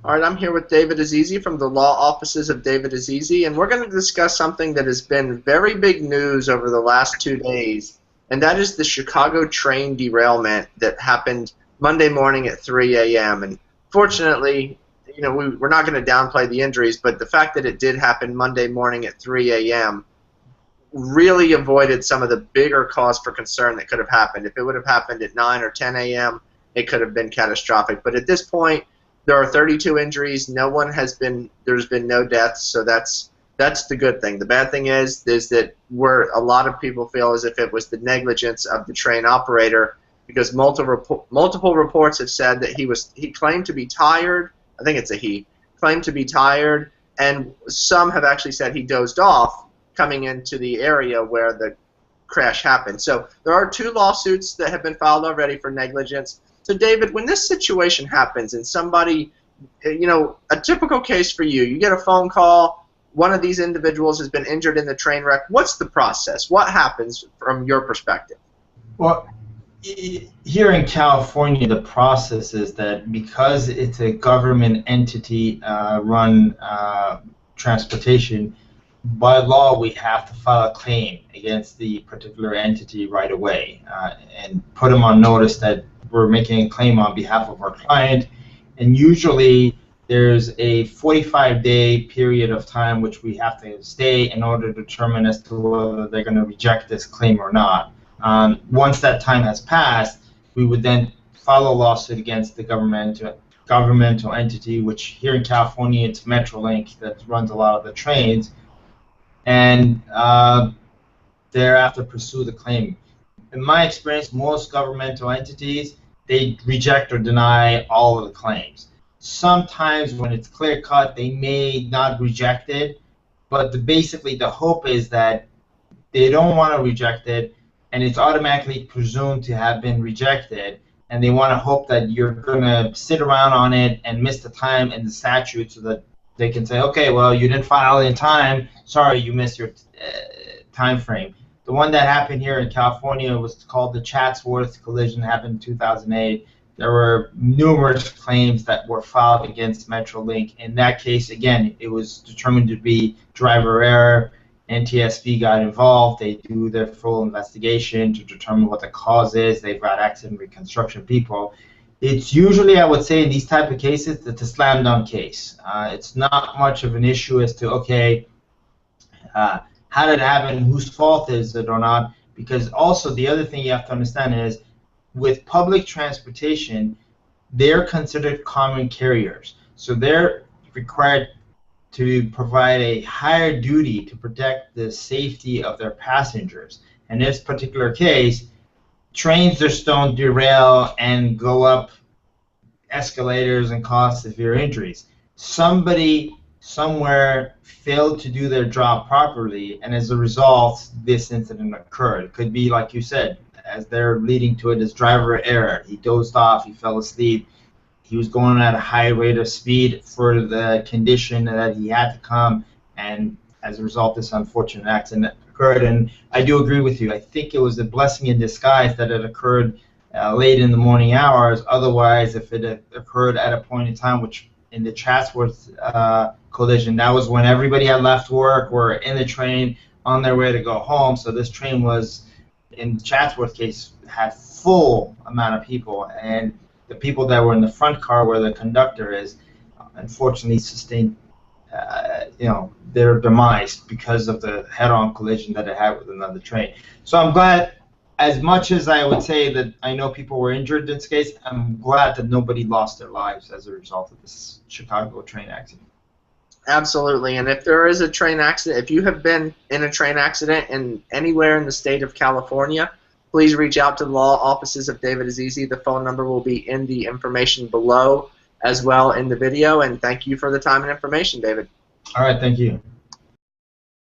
All right, I'm here with David Azizi from the law offices of David Azizi, and we're going to discuss something that has been very big news over the last 2 days, and that is the Chicago train derailment that happened Monday morning at 3 a.m. And fortunately, we're not going to downplay the injuries, but the fact that it did happen Monday morning at 3 a.m. really avoided some of the bigger cause for concern that could have happened. If it would have happened at 9 or 10 a.m., it could have been catastrophic. But at this point, there are 32 injuries. There's been no deaths, so that's the good thing. The bad thing is that a lot of people feel as if it was the negligence of the train operator, because multiple reports have said that he claimed to be tired. I think it's a he. Claimed to be tired, and some have actually said he dozed off coming into the area where the crash happened. So there are 2 lawsuits that have been filed already for negligence. So David, when this situation happens and somebody, a typical case for you get a phone call, one of these individuals has been injured in the train wreck, what's the process? What happens from your perspective? Well, here in California, the process is that because it's a government entity run transportation, by law we have to file a claim against the particular entity right away and put them on notice that we're making a claim on behalf of our client, and usually there's a 45-day period of time which we have to stay in order to determine as to whether they're going to reject this claim or not. Once that time has passed, we would then file a lawsuit against the governmental entity, which here in California it's Metrolink that runs a lot of the trains, and thereafter pursue the claim. In my experience, most governmental entities, they reject or deny all of the claims. Sometimes when it's clear-cut, they may not reject it, but basically the hope is that they don't want to reject it, and it's automatically presumed to have been rejected, and they want to hope that you're going to sit around on it and miss the time in the statute so that they can say, okay, well, you didn't file in time, sorry, you missed your time frame. The one that happened here in California was called the Chatsworth collision, happened in 2008. There were numerous claims that were filed against Metrolink. In that case, again, it was determined to be driver error. NTSB got involved. They do their full investigation to determine what the cause is. They've got accident reconstruction people. It's usually, I would say, in these type of cases, it's a slam dunk case. It's not much of an issue as to, okay, how did it happen, whose fault is it or not, because also the other thing you have to understand is with public transportation, they're considered common carriers. So they're required to provide a higher duty to protect the safety of their passengers. In this particular case, trains just don't derail and go up escalators and cause severe injuries. Somebody somewhere failed to do their job properly, and as a result, this incident occurred. It could be, like you said, as they're leading to it, is driver error. He dozed off, he fell asleep, he was going at a high rate of speed for the condition that he had to come, and as a result, this unfortunate accident occurred. And I do agree with you. I think it was a blessing in disguise that it occurred late in the morning hours. Otherwise, if it had occurred at a point in time, which in the Chatsworth collision, that was when everybody had left work, were in the train on their way to go home. So this train was, in the Chatsworth case, had full amount of people, and the people that were in the front car where the conductor is, unfortunately sustained their demise because of the head-on collision that it had with another train. So I'm glad, as much as I would say that I know people were injured in this case, I'm glad that nobody lost their lives as a result of this Chicago train accident. Absolutely, and if there is a train accident, if you have been in a train accident in anywhere in the state of California, please reach out to the law offices of David Azizi. The phone number will be in the information below as well in the video, and thank you for the time and information, David. All right, thank you.